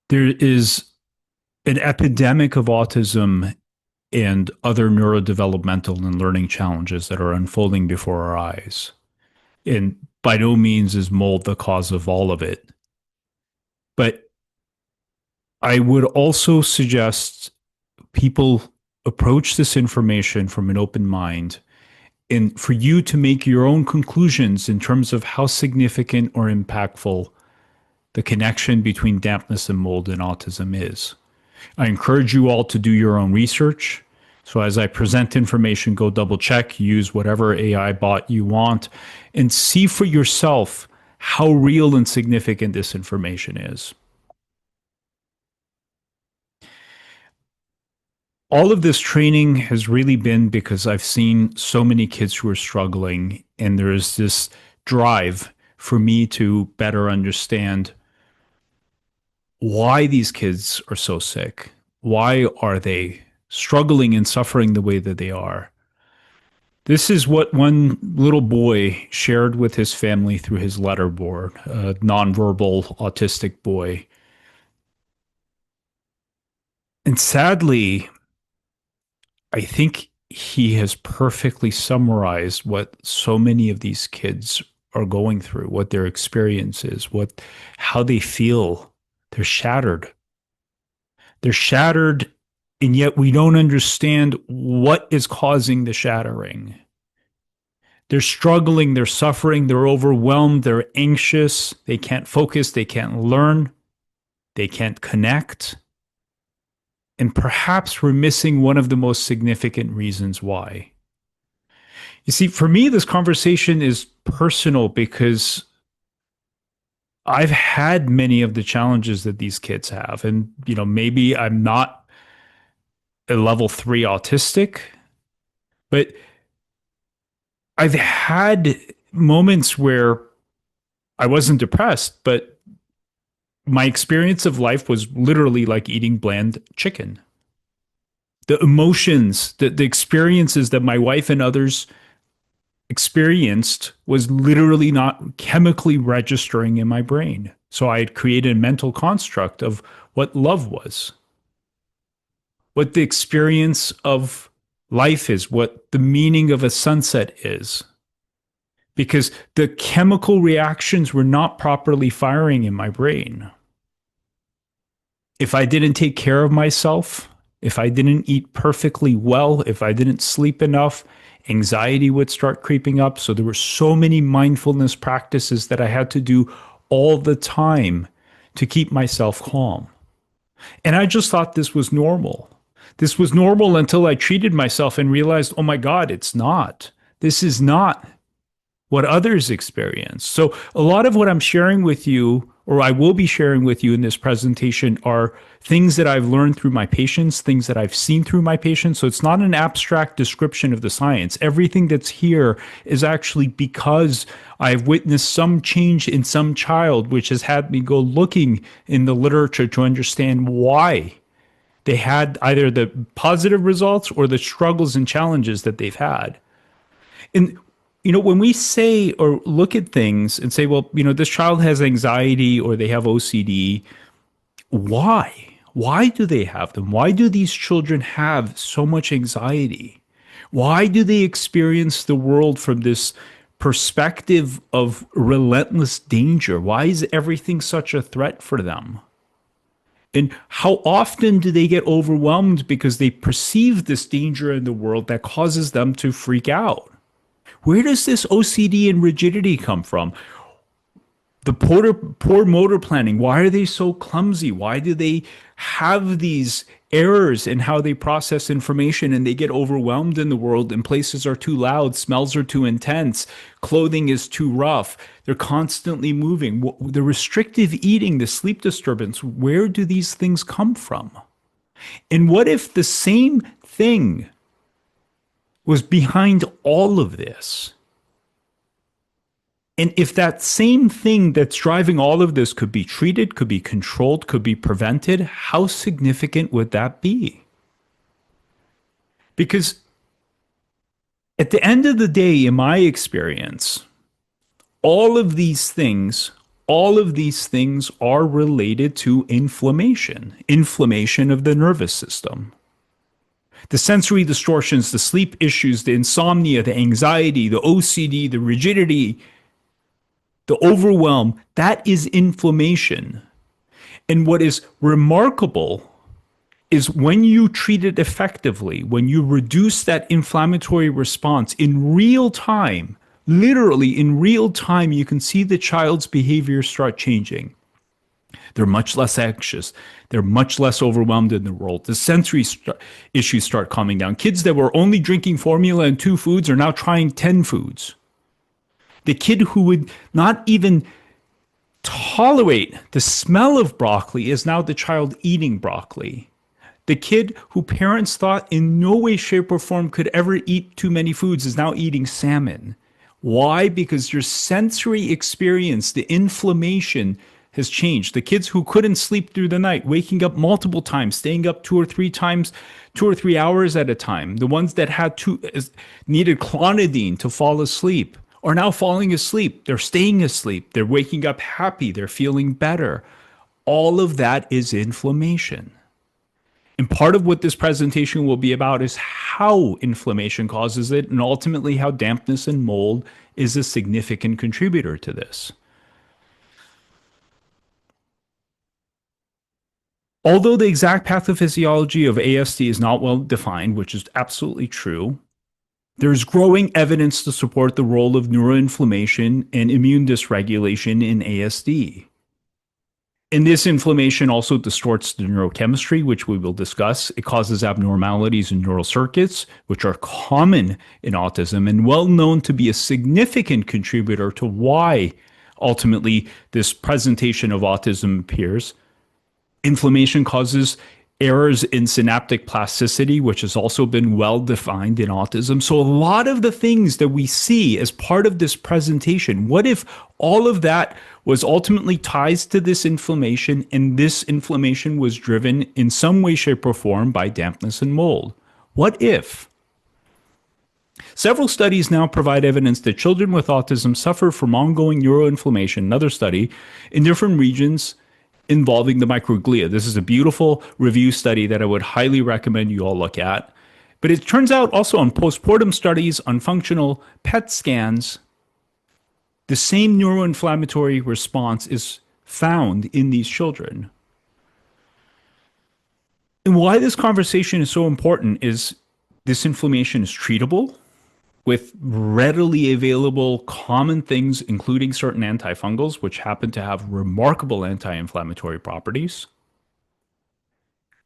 There is an epidemic of autism and other neurodevelopmental and learning challenges that are unfolding before our eyes. And by no means is mold the cause of all of it. But I would also suggest people approach this information from an open mind and for you to make your own conclusions in terms of how significant or impactful the connection between dampness and mold and autism is. I encourage you all to do your own research. So as I present information, go double check, use whatever AI bot you want, and see for yourself how real and significant this information is. All of this training has really been because I've seen so many kids who are struggling, and there is this drive for me to better understand why these kids are so sick. Why are they struggling and suffering the way that they are? This is what one little boy shared with his family through his letterboard, a nonverbal autistic boy. And sadly, I think he has perfectly summarized what so many of these kids are going through, what their experience is, how they feel. They're shattered. They're shattered, and yet we don't understand what is causing the shattering. They're struggling, they're suffering, they're overwhelmed, they're anxious, they can't focus, they can't learn, they can't connect. And perhaps we're missing one of the most significant reasons why. You see, for me, this conversation is personal because I've had many of the challenges that these kids have. And, maybe I'm not a level 3 autistic, but I've had moments where I wasn't depressed, but my experience of life was literally like eating bland chicken. The emotions, the experiences that my wife and others experienced was literally not chemically registering in my brain. So I had created a mental construct of what love was, what the experience of life is, what the meaning of a sunset is. Because the chemical reactions were not properly firing in my brain. If I didn't take care of myself, if I didn't eat perfectly well, if I didn't sleep enough, anxiety would start creeping up. So there were so many mindfulness practices that I had to do all the time to keep myself calm. And I just thought this was normal. This was normal until I treated myself and realized, oh my God, it's not. This is not what others experience. So a lot of what I'm sharing with you, or I will be sharing with you in this presentation, are things that I've learned through my patients, things that I've seen through my patients. So it's not an abstract description of the science. Everything that's here is actually because I've witnessed some change in some child, which has had me go looking in the literature to understand why they had either the positive results or the struggles and challenges that they've had. And when we say or look at things and say, well, this child has anxiety or they have OCD, why? Why do they have them? Why do these children have so much anxiety? Why do they experience the world from this perspective of relentless danger? Why is everything such a threat for them? And how often do they get overwhelmed because they perceive this danger in the world that causes them to freak out? Where does this OCD and rigidity come from? The poor motor planning. Why are they so clumsy? Why do they have these errors in how they process information and they get overwhelmed in the world and places are too loud, smells are too intense, clothing is too rough, they're constantly moving. The restrictive eating, the sleep disturbance, where do these things come from? And what if the same thing was behind all of this? And if that same thing that's driving all of this could be treated, could be controlled, could be prevented, how significant would that be? Because at the end of the day, in my experience, all of these things All of these things are related to inflammation of the nervous system. The sensory distortions, the sleep issues, the insomnia, the anxiety, the OCD, the rigidity, the overwhelm, that is inflammation. And what is remarkable is when you treat it effectively, when you reduce that inflammatory response in real time, literally in real time, you can see the child's behavior start changing. They're much less anxious. They're much less overwhelmed in the world. The sensory issues start calming down. Kids that were only drinking formula and 2 foods are now trying 10 foods. The kid who would not even tolerate the smell of broccoli is now the child eating broccoli. The kid who parents thought in no way, shape, or form could ever eat too many foods is now eating salmon. Why? Because your sensory experience, the inflammation has changed. The kids who couldn't sleep through the night, waking up multiple times, staying up 2 or 3 times, 2 or 3 hours at a time, the ones that needed clonidine to fall asleep are now falling asleep. They're staying asleep. They're waking up happy. They're feeling better. All of that is inflammation. And part of what this presentation will be about is how inflammation causes it, and ultimately how dampness and mold is a significant contributor to this. Although the exact pathophysiology of ASD is not well defined, which is absolutely true, there's growing evidence to support the role of neuroinflammation and immune dysregulation in ASD. And this inflammation also distorts the neurochemistry, which we will discuss. It causes abnormalities in neural circuits, which are common in autism and well known to be a significant contributor to why ultimately this presentation of autism appears. Inflammation causes errors in synaptic plasticity, which has also been well defined in autism. So a lot of the things that we see as part of this presentation, what if all of that was ultimately ties to this inflammation, and this inflammation was driven in some way, shape, or form by dampness and mold? What if? Several studies now provide evidence that children with autism suffer from ongoing neuroinflammation, another study, in different regions involving the microglia. This is a beautiful review study that I would highly recommend you all look at. But it turns out also on postpartum studies, on functional PET scans, the same neuroinflammatory response is found in these children. And why this conversation is so important is this inflammation is treatable with readily available common things, including certain antifungals, which happen to have remarkable anti-inflammatory properties.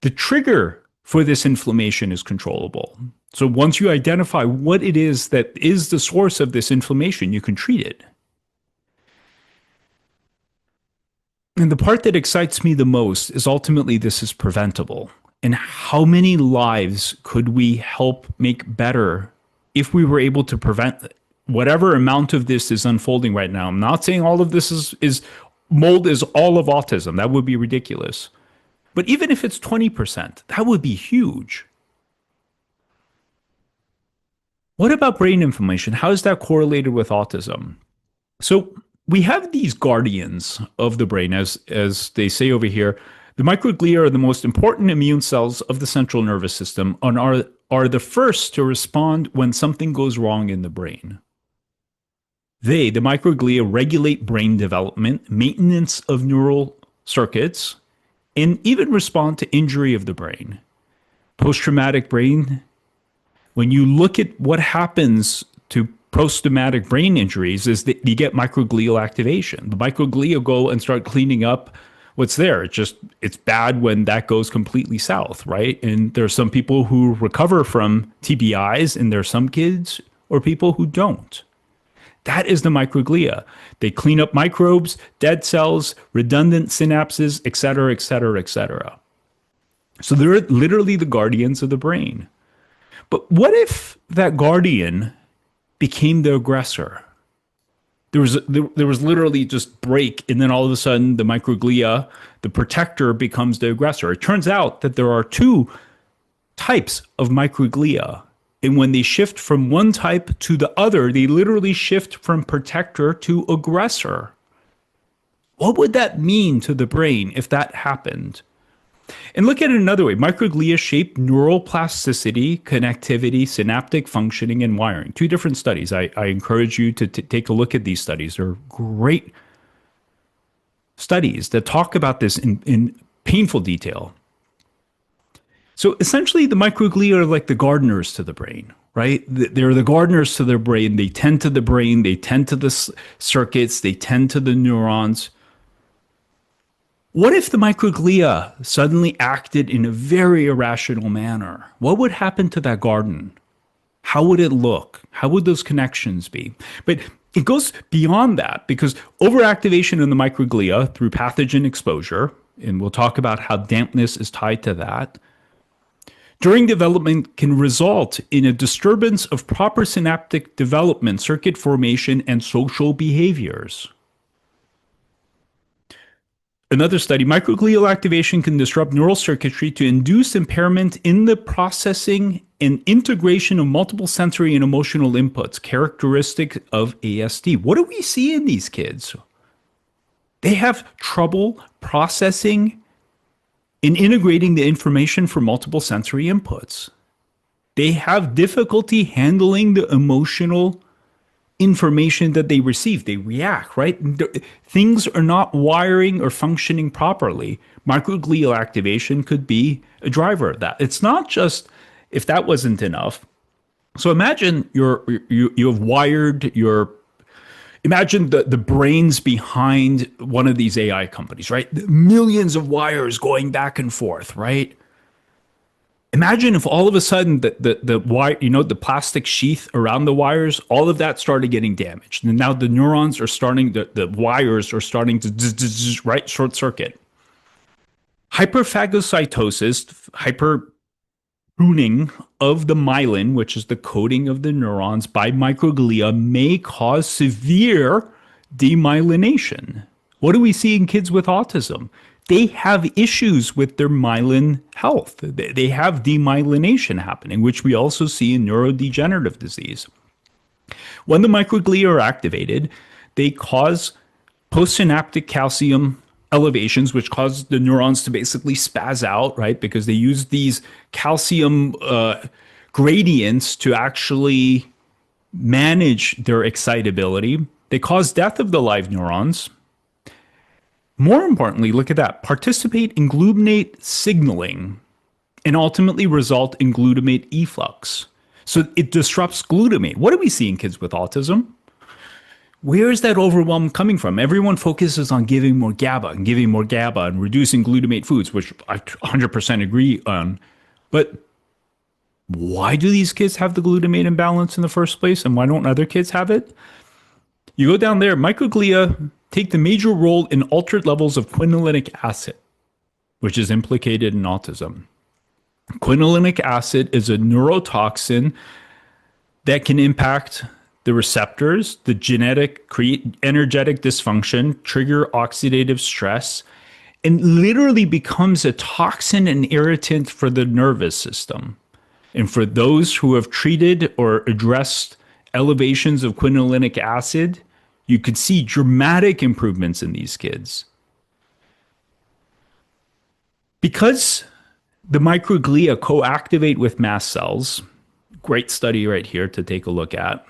The trigger for this inflammation is controllable. So once you identify what it is that is the source of this inflammation, you can treat it. And the part that excites me the most is ultimately this is preventable. And how many lives could we help make better if we were able to prevent whatever amount of this is unfolding right now? I'm not saying all of this is mold is all of autism. That would be ridiculous. But even if it's 20%, that would be huge. What about brain inflammation? How is that correlated with autism? So we have these guardians of the brain, as they say over here. The microglia are the most important immune cells of the central nervous system and are the first to respond when something goes wrong in the brain. The microglia, regulate brain development, maintenance of neural circuits, and even respond to injury of the brain. Post-traumatic brain, when you look at what happens to post-traumatic brain injuries, is that you get microglial activation. The microglia go and start cleaning up what's there. It's bad when that goes completely south, right? And there's some people who recover from TBIs, and there's some kids or people who don't. That is the microglia. They clean up microbes, dead cells, redundant synapses, et cetera, et cetera, et cetera. So they're literally the guardians of the brain. But what if that guardian became the aggressor? There was literally just break, and then all of a sudden the microglia, the protector, becomes the aggressor. It turns out that there are 2 types of microglia. And when they shift from one type to the other, they literally shift from protector to aggressor. What would that mean to the brain if that happened? And look at it another way. Microglia shape neural plasticity, connectivity, synaptic functioning, and wiring. Two different studies. I encourage you to take a look at these studies. They're great studies that talk about this in painful detail. So essentially, the microglia are like the gardeners to the brain, right? They're the gardeners to the brain. They tend to the brain, they tend to the circuits, they tend to the neurons. What if the microglia suddenly acted in a very irrational manner? What would happen to that garden? How would it look? How would those connections be? But it goes beyond that because overactivation in the microglia through pathogen exposure, and we'll talk about how dampness is tied to that, during development can result in a disturbance of proper synaptic development, circuit formation, and social behaviors. Another study, microglial activation can disrupt neural circuitry to induce impairment in the processing and integration of multiple sensory and emotional inputs, characteristic of ASD. What do we see in these kids? They have trouble processing and integrating the information from multiple sensory inputs. They have difficulty handling the emotional information that they receive. They react, right? Things are not wiring or functioning properly. Microglial activation could be a driver of that. It's not just if that wasn't enough. So imagine you have wired your imagine the brains behind one of these AI companies, right? Millions of wires going back and forth, right? Imagine if all of a sudden the wire, the plastic sheath around the wires, all of that started getting damaged. And now the neurons are starting, the wires are starting to, right, short circuit. Hyperphagocytosis, hyper pruning of the myelin, which is the coating of the neurons by microglia, may cause severe demyelination. What do we see in kids with autism? They have issues with their myelin health. They have demyelination happening, which we also see in neurodegenerative disease. When the microglia are activated, they cause postsynaptic calcium elevations, which cause the neurons to basically spaz out, right? Because they use these calcium gradients to actually manage their excitability. They cause death of the live neurons. More importantly, look at that. Participate in glutamate signaling and ultimately result in glutamate efflux. So it disrupts glutamate. What do we see in kids with autism? Where is that overwhelm coming from? Everyone focuses on giving more GABA and reducing glutamate foods, which I 100% agree on. But why do these kids have the glutamate imbalance in the first place? And why don't other kids have it? You go down there, microglia take the major role in altered levels of quinolinic acid, which is implicated in autism. Quinolinic acid is a neurotoxin that can impact the receptors, the genetic, create energetic dysfunction, trigger oxidative stress, and literally becomes a toxin and irritant for the nervous system. And for those who have treated or addressed elevations of quinolinic acid, you could see dramatic improvements in these kids. Because the microglia co-activate with mast cells, great study right here to take a look at.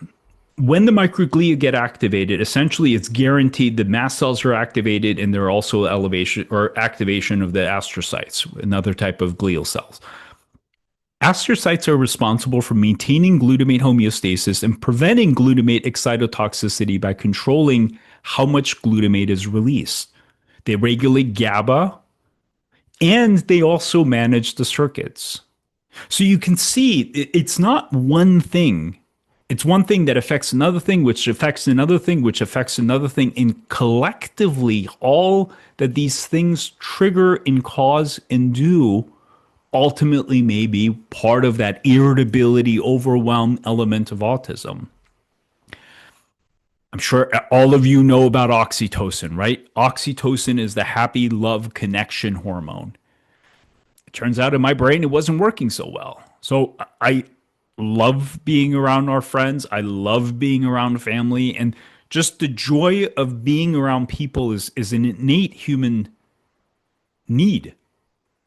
When the microglia get activated, essentially it's guaranteed the mast cells are activated and there are also elevation or activation of the astrocytes, another type of glial cells. Astrocytes are responsible for maintaining glutamate homeostasis and preventing glutamate excitotoxicity by controlling how much glutamate is released. They regulate GABA and they also manage the circuits. So you can see it's not one thing. It's one thing that affects another thing, which affects another thing, which affects another thing. And collectively, all that these things trigger and cause and do ultimately may be part of that irritability, overwhelm element of autism. I'm sure all of you know about oxytocin, right? Oxytocin is the happy love connection hormone. It turns out in my brain, it wasn't working so well. So I love being around our friends. I love being around family. And Just the joy of being around people is an innate human need.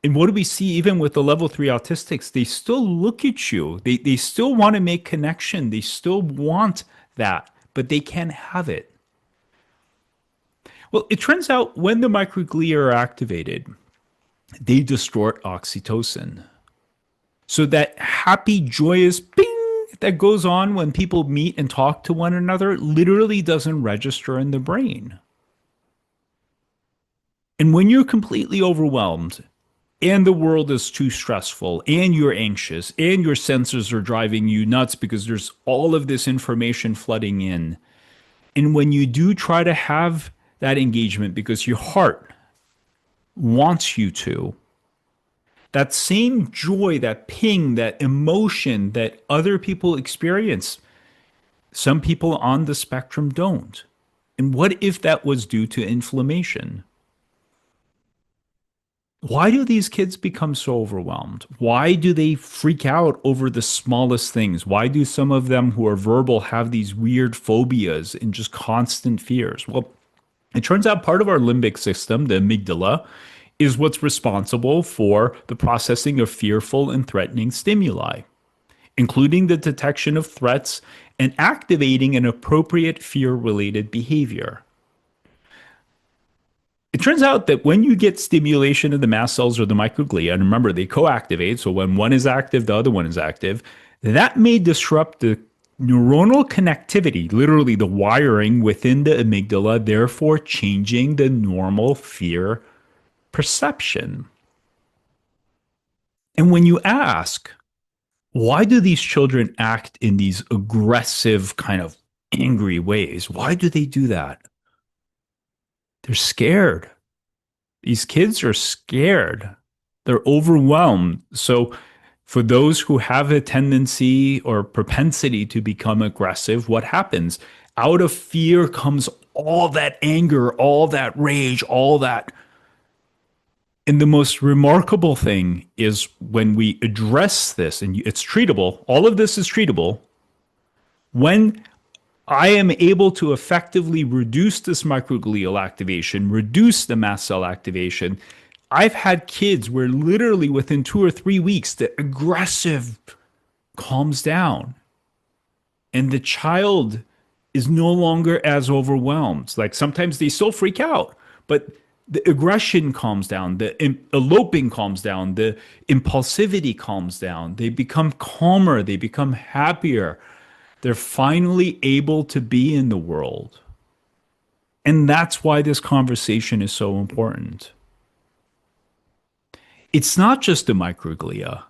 And what do we see even with the level three autistics? They still look at you. They still want to make connection. They still want that, but they can't have it. Well, it turns out when the microglia are activated, they distort oxytocin. So that happy, joyous ping that goes on when people meet and talk to one another literally doesn't register in the brain. And when you're completely overwhelmed and the world is too stressful and you're anxious and your senses are driving you nuts because there's all of this information flooding in, and when you do try to have that engagement because your heart wants you to, that same joy, that ping, that emotion that other people experience, some people on the spectrum don't. And what if that was due to inflammation? Why do these kids become so overwhelmed? Why do they freak out over the smallest things? Why do some of them who are verbal have these weird phobias and just constant fears? Well, it turns out part of our limbic system, the amygdala, is what's responsible for the processing of fearful and threatening stimuli, including the detection of threats and activating an appropriate fear related behavior. It turns out that when you get stimulation of the mast cells or the microglia, and remember they co-activate, so when one is active, the other one is active, that may disrupt the neuronal connectivity, literally the wiring within the amygdala, therefore changing the normal fear perception. And when you ask, why do these children act in these aggressive, kind of angry ways? Why do they do that? They're scared. These kids are scared. They're overwhelmed. So, for those who have a tendency or propensity to become aggressive, what happens? Out of fear comes all that anger, all that rage, all that. And the most remarkable thing is when we address this, and it's treatable, all of this is treatable. When I am able to effectively reduce this microglial activation, reduce the mast cell activation. I've had kids where literally within 2 or 3 weeks, the aggressive calms down and the child is no longer as overwhelmed. Like sometimes they still freak out, but the aggression calms down, the eloping calms down, the impulsivity calms down. They become calmer, they become happier. They're finally able to be in the world. And that's why this conversation is so important. It's not just the microglia.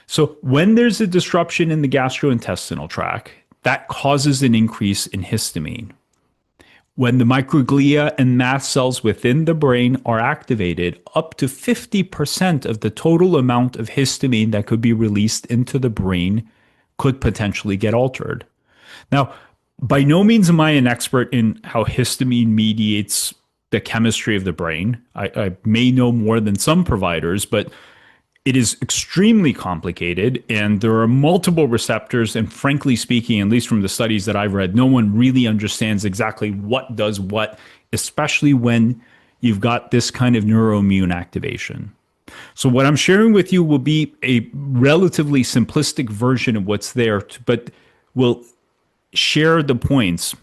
So when there's a disruption in the gastrointestinal tract, that causes an increase in histamine. When the microglia and mast cells within the brain are activated, up to 50% of the total amount of histamine that could be released into the brain could potentially get altered. Now, by no means am I an expert in how histamine mediates the chemistry of the brain. I may know more than some providers, but it is extremely complicated and there are multiple receptors. And frankly speaking, at least from the studies that I've read, no one really understands exactly what does what, especially when you've got this kind of neuroimmune activation. So what I'm sharing with you will be a relatively simplistic version of what's there, but will share the points.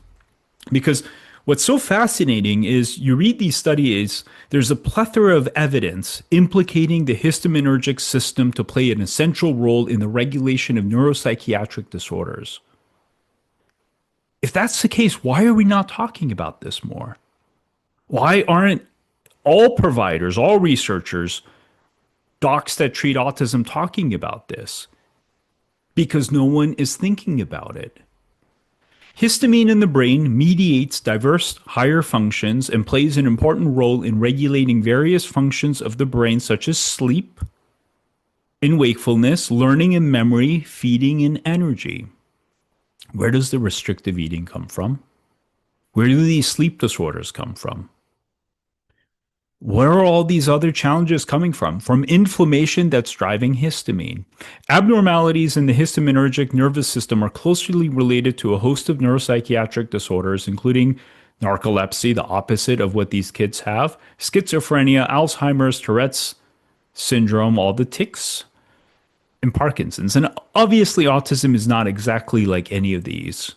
Because what's so fascinating is you read these studies, there's a plethora of evidence implicating the histaminergic system to play an essential role in the regulation of neuropsychiatric disorders. If that's the case, why are we not talking about this more? Why aren't all providers, all researchers, docs that treat autism talking about this? Because no one is thinking about it. Histamine in the brain mediates diverse higher functions and plays an important role in regulating various functions of the brain, such as sleep and wakefulness, learning and memory, feeding and energy. Where does the restrictive eating come from? Where do these sleep disorders come from? Where are all these other challenges coming from? From inflammation that's driving histamine. Abnormalities in the histaminergic nervous system are closely related to a host of neuropsychiatric disorders, including narcolepsy, the opposite of what these kids have, schizophrenia, Alzheimer's, Tourette's syndrome, all the tics, and Parkinson's. And obviously, autism is not exactly like any of these.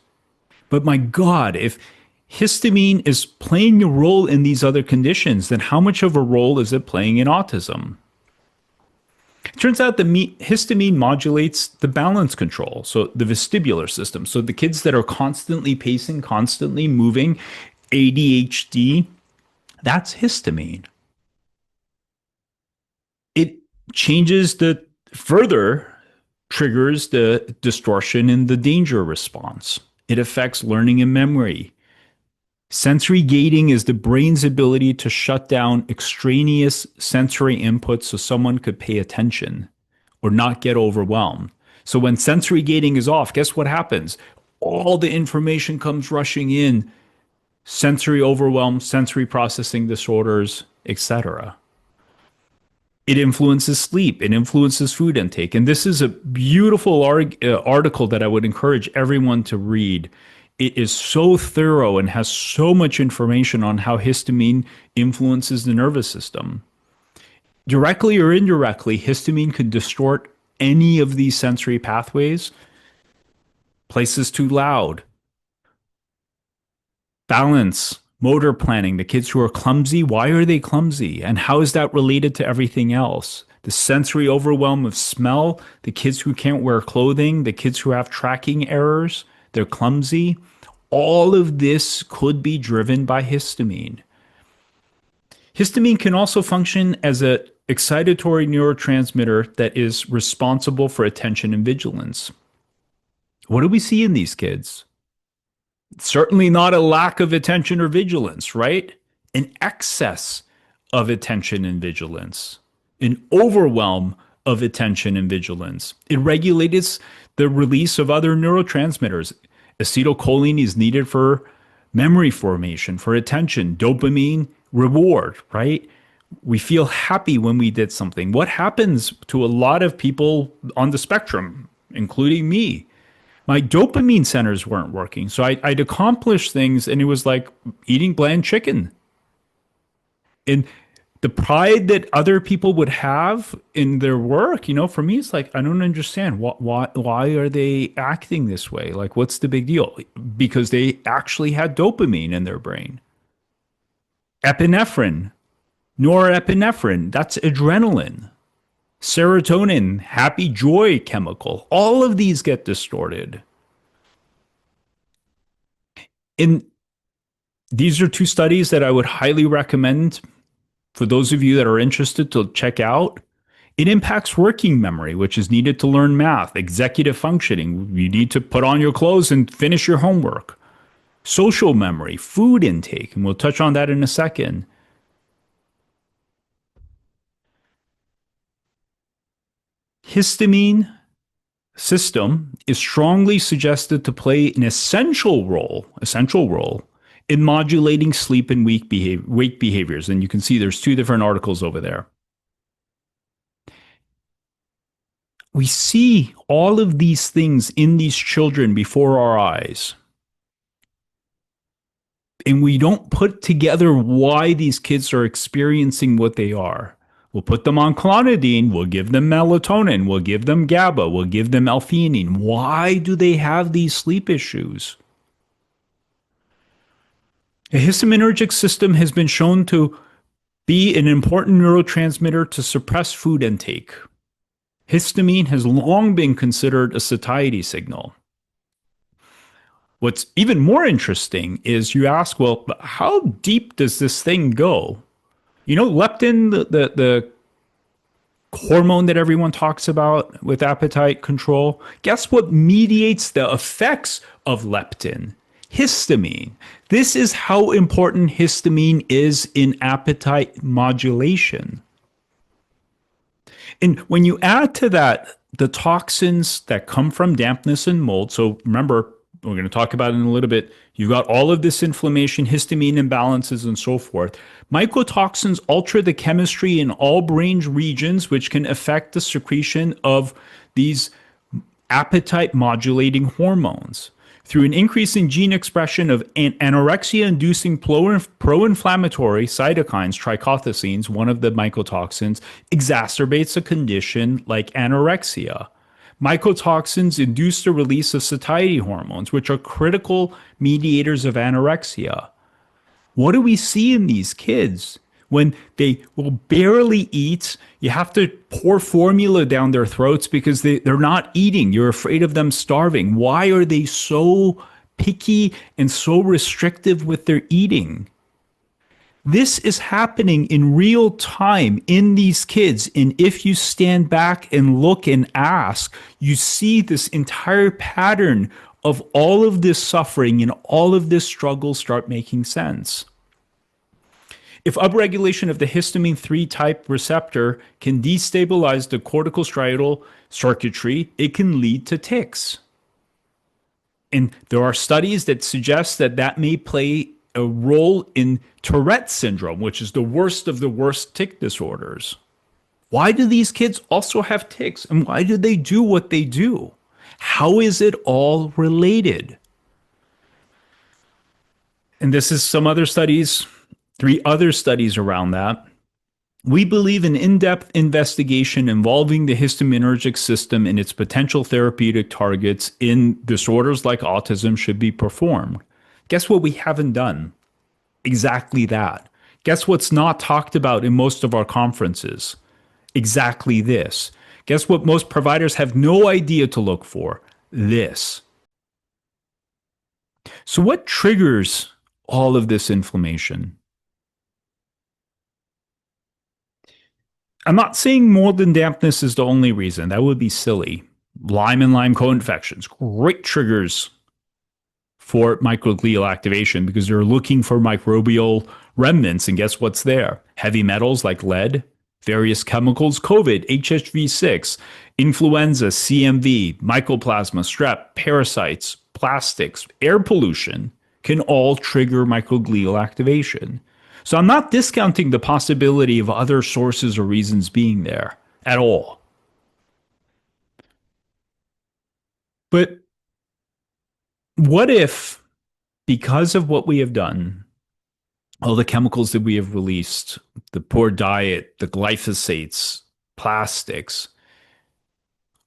But my God, if histamine is playing a role in these other conditions, then how much of a role is it playing in autism? It turns out that histamine modulates the balance control, so the vestibular system. So the kids that are constantly pacing, constantly moving, ADHD, that's histamine. It changes the further triggers the distortion in the danger response. It affects learning and memory. Sensory gating is the brain's ability to shut down extraneous sensory inputs so someone could pay attention or not get overwhelmed. So when sensory gating is off, guess what happens? All the information comes rushing in, sensory overwhelm, sensory processing disorders, etc. It influences sleep, it influences food intake. And this is a beautiful article that I would encourage everyone to read. It is so thorough and has so much information on how histamine influences the nervous system. Directly or indirectly, histamine could distort any of these sensory pathways. Places too loud, balance, motor planning, the kids who are clumsy, why are they clumsy? And how is that related to everything else? The sensory overwhelm of smell, the kids who can't wear clothing, the kids who have tracking errors, they're clumsy. All of this could be driven by histamine. Histamine can also function as an excitatory neurotransmitter that is responsible for attention and vigilance. What do we see in these kids? Certainly not a lack of attention or vigilance, right? An excess of attention and vigilance, an overwhelm of attention and vigilance. It regulates the release of other neurotransmitters. Acetylcholine is needed for memory formation, for attention, dopamine, reward, right? We feel happy when we did something. What happens to a lot of people on the spectrum, including me? My dopamine centers weren't working. So I'd accomplish things and it was like eating bland chicken. And the pride that other people would have in their work, for me, it's like, I don't understand. Why are they acting this way? Like, what's the big deal? Because they actually had dopamine in their brain. Epinephrine, norepinephrine, that's adrenaline. Serotonin, happy joy chemical. All of these get distorted. And these are two studies that I would highly recommend for those of you that are interested to check out. It impacts working memory, which is needed to learn math, executive functioning. You need to put on your clothes and finish your homework. Social memory, food intake, and we'll touch on that in a second. Histamine system is strongly suggested to play an essential role in modulating sleep and wake behaviors. And you can see there's two different articles over there. We see all of these things in these children before our eyes. And we don't put together why these kids are experiencing what they are. We'll put them on clonidine, we'll give them melatonin, we'll give them GABA, we'll give them L-theanine. Why do they have these sleep issues? The histaminergic system has been shown to be an important neurotransmitter to suppress food intake. Histamine has long been considered a satiety signal. What's even more interesting is you ask, well, how deep does this thing go? Leptin, the hormone that everyone talks about with appetite control, guess what mediates the effects of leptin? Histamine. This is how important histamine is in appetite modulation. And when you add to that the toxins that come from dampness and mold, so remember, we're going to talk about it in a little bit. You've got all of this inflammation, histamine imbalances, and so forth. Mycotoxins alter the chemistry in all brain regions, which can affect the secretion of these appetite modulating hormones. Through an increase in gene expression of anorexia inducing pro inflammatory cytokines, trichothecenes, one of the mycotoxins, exacerbates a condition like anorexia. Mycotoxins induce the release of satiety hormones, which are critical mediators of anorexia. What do we see in these kids? When they will barely eat, you have to pour formula down their throats because they're not eating. You're afraid of them starving. Why are they so picky and so restrictive with their eating? This is happening in real time in these kids. And if you stand back and look and ask, you see this entire pattern of all of this suffering and all of this struggle start making sense. If upregulation of the histamine 3 type receptor can destabilize the corticostriatal circuitry, it can lead to tics. And there are studies that suggest that that may play a role in Tourette syndrome, which is the worst of the worst tic disorders. Why do these kids also have tics? And why do they do what they do? How is it all related? And this is some other studies, 3 other studies around that. We believe an in-depth investigation involving the histaminergic system and its potential therapeutic targets in disorders like autism should be performed. Guess what we haven't done? Exactly that. Guess what's not talked about in most of our conferences? Exactly this. Guess what most providers have no idea to look for? This. So what triggers all of this inflammation? I'm not saying mold and dampness is the only reason. That would be silly. Lyme and Lyme co-infections, great triggers for microglial activation because they're looking for microbial remnants. And guess what's there? Heavy metals like lead, various chemicals, COVID, HHV6, influenza, CMV, mycoplasma, strep, parasites, plastics, air pollution can all trigger microglial activation. So I'm not discounting the possibility of other sources or reasons being there at all. But what if, because of what we have done, all the chemicals that we have released, the poor diet, the glyphosates, plastics,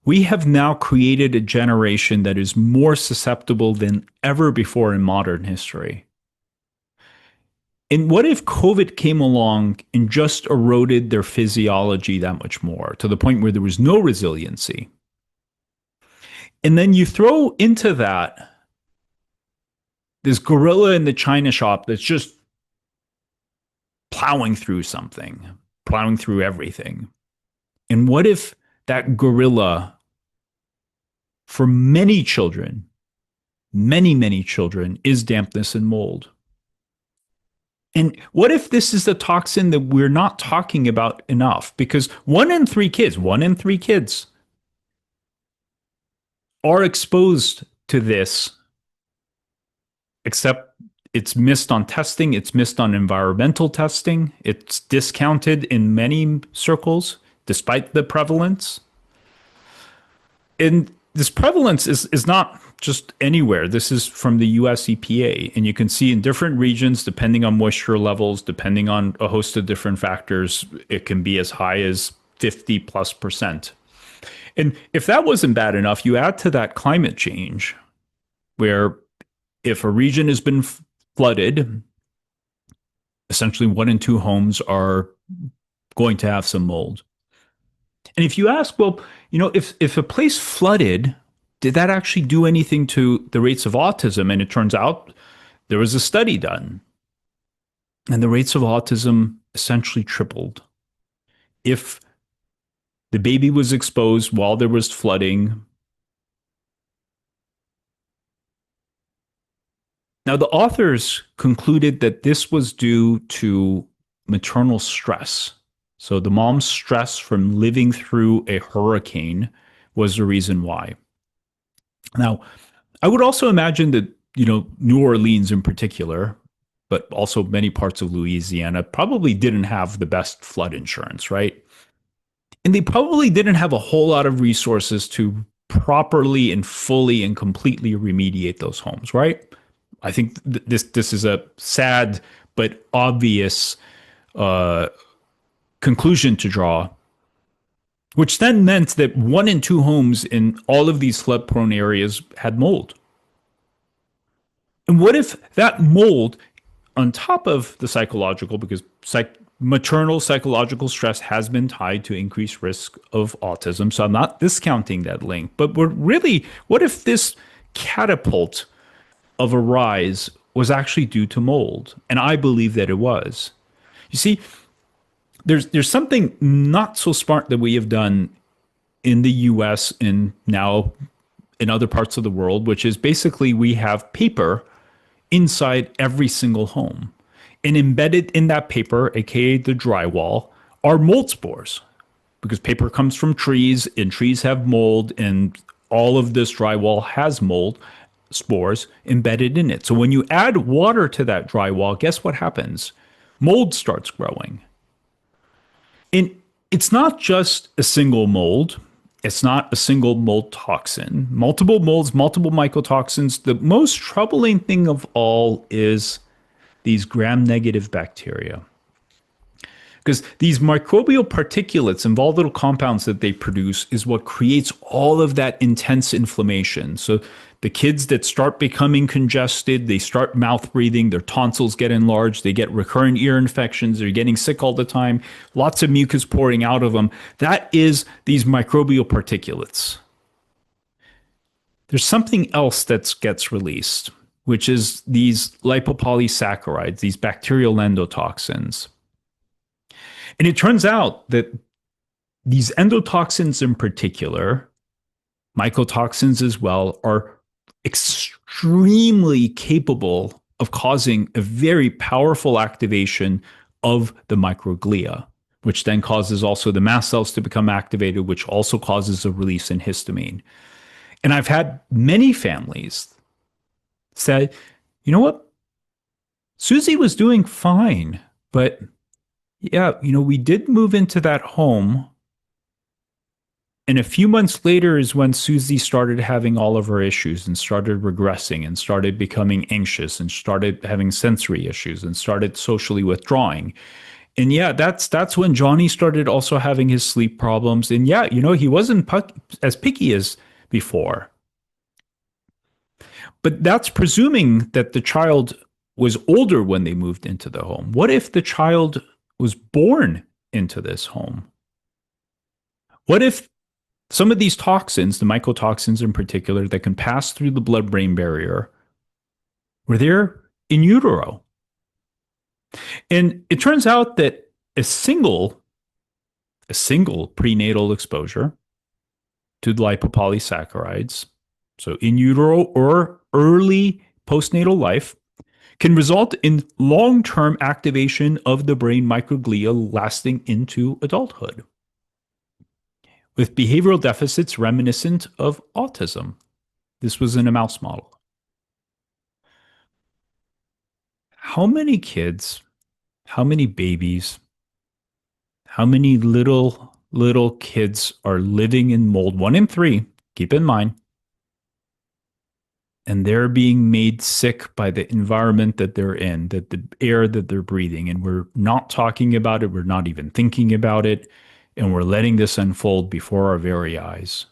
we have now created a generation that is more susceptible than ever before in modern history? And what if COVID came along and just eroded their physiology that much more to the point where there was no resiliency? And then you throw into that this gorilla in the china shop that's just plowing through something, plowing through everything. And what if that gorilla, for many children, many children, is dampness and mold? And what if this is the toxin that we're not talking about enough? Because 1 in 3 kids are exposed to this, except it's missed on testing, it's missed on environmental testing, it's discounted in many circles, despite the prevalence. And this prevalence is not just anywhere. This is from the US EPA. And you can see in different regions, depending on moisture levels, depending on a host of different factors, it can be as high as 50+%. And if that wasn't bad enough, you add to that climate change, where if a region has been flooded, essentially 1 in 2 homes are going to have some mold. And if you ask, well, if a place flooded, did that actually do anything to the rates of autism? And it turns out there was a study done, and the rates of autism essentially tripled. If the baby was exposed while there was flooding. Now, the authors concluded that this was due to maternal stress. So the mom's stress from living through a hurricane was the reason why. Now, I would also imagine that, New Orleans in particular, but also many parts of Louisiana, probably didn't have the best flood insurance, right? And they probably didn't have a whole lot of resources to properly and fully and completely remediate those homes, right? I think this is a sad but obvious uh, conclusion to draw, which then meant that 1 in 2 homes in all of these flood prone areas had mold. And what if that mold, on top of the psychological, because maternal psychological stress has been tied to increased risk of autism, so I'm not discounting that link, but what if this catapult of a rise was actually due to mold? And I believe that it was. You see, there's something not so smart that we have done in the US and now in other parts of the world, which is basically we have paper inside every single home. And embedded in that paper, aka the drywall, are mold spores. Because paper comes from trees and trees have mold, and all of this drywall has mold spores embedded in it. So when you add water to that drywall, guess what happens? Mold starts growing. And it's not just a single mold. It's not a single mold toxin. Multiple molds, multiple mycotoxins. The most troubling thing of all is these gram-negative bacteria. Because these microbial particulates and volatile compounds that they produce is what creates all of that intense inflammation. So the kids that start becoming congested, they start mouth breathing, their tonsils get enlarged, they get recurrent ear infections, they're getting sick all the time, lots of mucus pouring out of them. That is these microbial particulates. There's something else that gets released, which is these lipopolysaccharides, these bacterial endotoxins. And it turns out that these endotoxins in particular, mycotoxins as well, are extremely capable of causing a very powerful activation of the microglia, which then causes also the mast cells to become activated, which also causes a release in histamine. And I've had many families say, you know what? Susie was doing fine, but yeah, we did move into that home. And a few months later is when Susie started having all of her issues and started regressing and started becoming anxious and started having sensory issues and started socially withdrawing. And yeah, that's when Johnny started also having his sleep problems. And yeah, he wasn't as picky as before. But that's presuming that the child was older when they moved into the home. What if the child was born into this home? What if some of these toxins, the mycotoxins in particular, that can pass through the blood-brain barrier, were there in utero? And it turns out that a single prenatal exposure to the lipopolysaccharides, so in utero or early postnatal life, can result in long-term activation of the brain microglia lasting into adulthood, with behavioral deficits reminiscent of autism. This was in a mouse model. How many kids, how many babies, how many little kids are living in mold? 1 in 3, keep in mind. And they're being made sick by the environment that they're in, that the air that they're breathing. And we're not talking about it. We're not even thinking about it. And we're letting this unfold before our very eyes.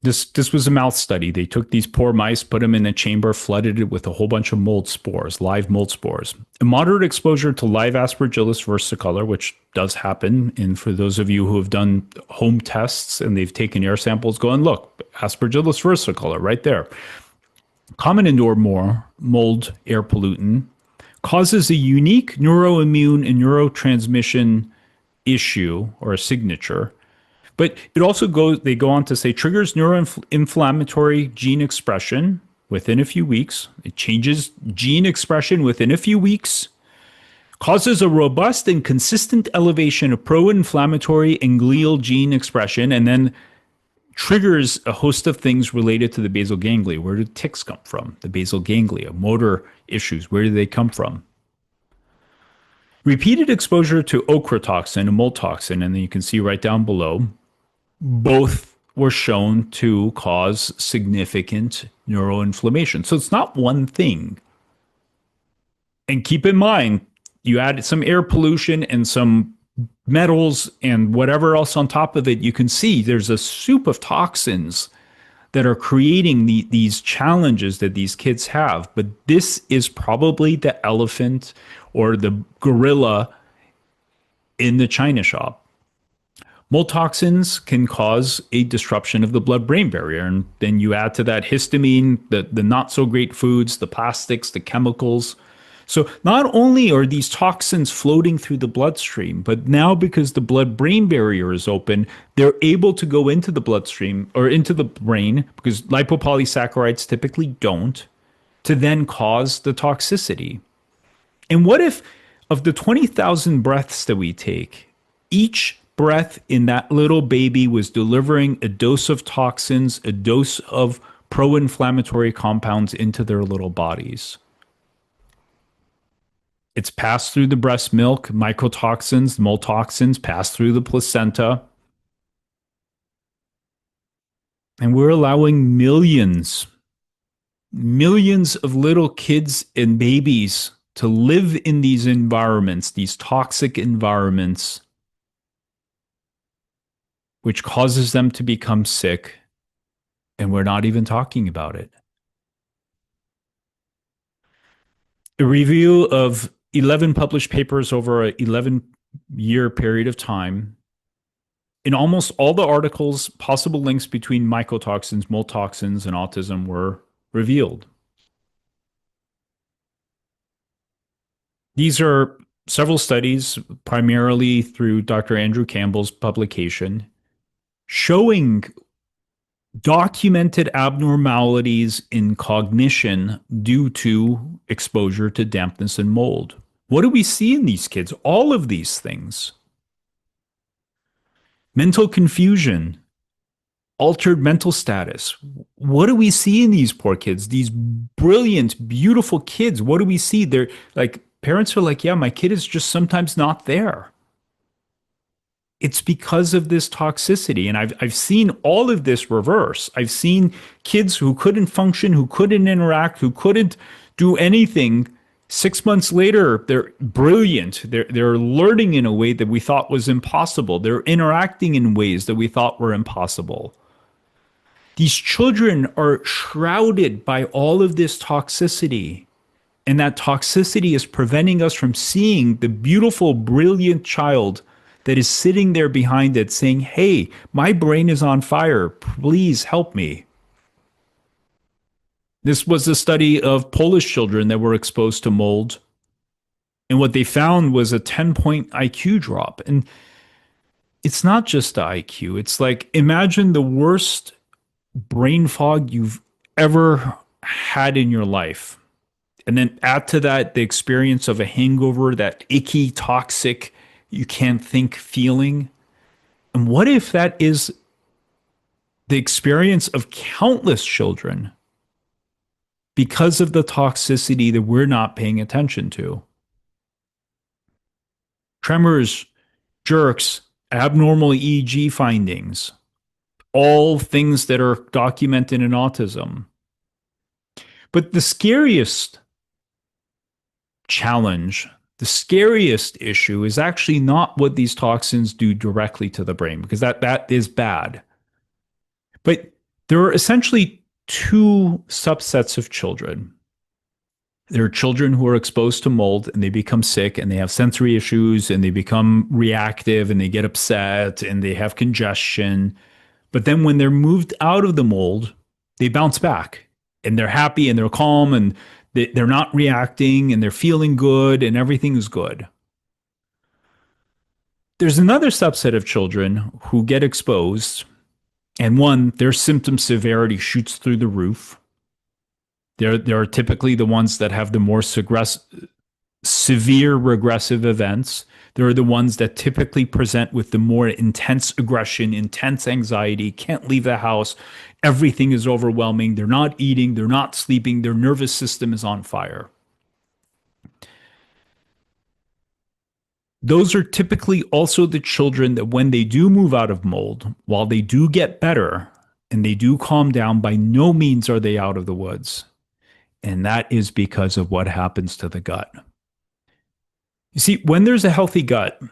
This was a mouse study. They took these poor mice, put them in a chamber, flooded it with a whole bunch of mold spores, live mold spores. A moderate exposure to live Aspergillus versicolor, which does happen. And for those of you who have done home tests and they've taken air samples, go and look. Aspergillus versicolor right there. Common indoor mold air pollutant causes a unique neuroimmune and neurotransmission issue or a signature. But it also they go on to say, triggers neuroinflammatory gene expression within a few weeks. It changes gene expression within a few weeks, causes a robust and consistent elevation of pro-inflammatory and glial gene expression. And then triggers a host of things related to the basal ganglia. Where do ticks come from? The basal ganglia, motor issues, where do they come from? Repeated exposure to ochratoxin and mold toxin, and then you can see right down below, both were shown to cause significant neuroinflammation. So it's not one thing. And keep in mind, you add some air pollution and some metals and whatever else on top of it, you can see there's a soup of toxins that are creating these challenges that these kids have. But this is probably the elephant or the gorilla in the china shop. Mold toxins can cause a disruption of the blood-brain barrier. And then you add to that histamine, the not so great foods, the plastics, the chemicals. So not only are these toxins floating through the bloodstream, but now because the blood-brain barrier is open, they're able to go into the bloodstream or into the brain, because lipopolysaccharides typically don't, to then cause the toxicity. And what if of the 20,000 breaths that we take, each breath in that little baby was delivering a dose of toxins, a dose of pro-inflammatory compounds into their little bodies? It's passed through the breast milk, mycotoxins, mold toxins pass through the placenta. And we're allowing millions of little kids and babies to live in these environments, these toxic environments, which causes them to become sick, and we're not even talking about it. A review of 11 published papers over an 11-year period of time. In almost all the articles, possible links between mycotoxins, mold toxins, and autism were revealed. These are several studies, primarily through Dr. Andrew Campbell's publication, showing documented abnormalities in cognition due to exposure to dampness and mold. What do we see in these kids? All of these things. Mental confusion, altered mental status. What do we see in these poor kids? These brilliant, beautiful kids. What do we see? They're like, parents are like, yeah, my kid is just sometimes not there. It's because of this toxicity. And I've seen all of this reverse. I've seen kids who couldn't function, who couldn't interact, who couldn't do anything. 6 months later, they're brilliant. They're learning in a way that we thought was impossible. They're interacting in ways that we thought were impossible. These children are shrouded by all of this toxicity. And that toxicity is preventing us from seeing the beautiful, brilliant child that is sitting there behind it saying, hey, my brain is on fire. Please help me. This was a study of Polish children that were exposed to mold. And what they found was a 10-point IQ drop. And it's not just the IQ. It's like, imagine the worst brain fog you've ever had in your life. And then add to that the experience of a hangover, that icky, toxic, you can't think feeling. And what if that is the experience of countless children because of the toxicity that we're not paying attention to? Tremors, jerks, abnormal EEG findings, all things that are documented in autism. But the scariest challenge, the scariest issue is actually not what these toxins do directly to the brain, because that is bad. But there are essentially two subsets of children. There are children who are exposed to mold and they become sick and they have sensory issues and they become reactive and they get upset and they have congestion. But then when they're moved out of the mold, they bounce back and they're happy and they're calm and they're not reacting and they're feeling good and everything is good. There's another subset of children who get exposed, and one, their symptom severity shoots through the roof. They're typically the ones that have the more severe regressive events. They're the ones that typically present with the more intense aggression, intense anxiety, can't leave the house. Everything is overwhelming. They're not eating, they're not sleeping, their nervous system is on fire. Those are typically also the children that, when they do move out of mold, while they do get better and they do calm down, by no means are they out of the woods. And that is because of what happens to the gut. You see, when there's a healthy gut,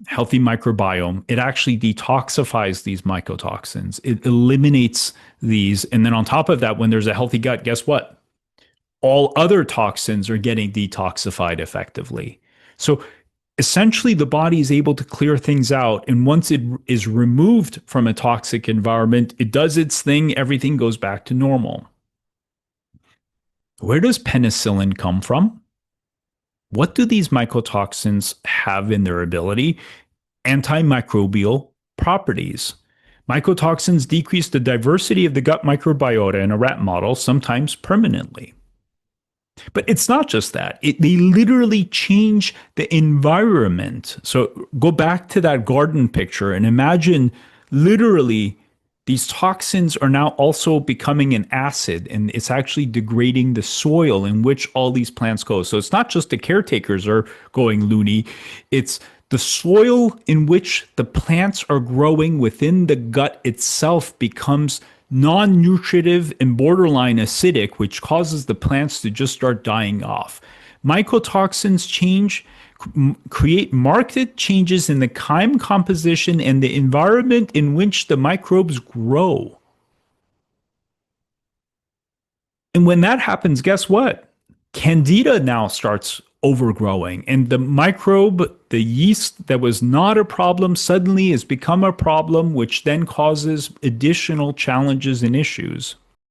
healthy microbiome, it actually detoxifies these mycotoxins. It eliminates these. And then on top of that, when there's a healthy gut, guess what? All other toxins are getting detoxified effectively. So essentially, the body is able to clear things out. And once it is removed from a toxic environment, it does its thing, everything goes back to normal. Where does penicillin come from? What do these mycotoxins have in their ability? Antimicrobial properties. Mycotoxins decrease the diversity of the gut microbiota in a rat model, sometimes permanently. But it's not just that. They literally change the environment. So go back to that garden picture and imagine literally these toxins are now also becoming an acid, and it's actually degrading the soil in which all these plants go. So it's not just the caretakers are going loony, it's the soil in which the plants are growing within the gut itself becomes non-nutritive and borderline acidic, which causes the plants to just start dying off. Mycotoxins create marked changes in the chyme composition and the environment in which the microbes grow. And when that happens, guess what? Candida now starts overgrowing, and the microbe, the yeast that was not a problem, suddenly has become a problem, which then causes additional challenges and issues.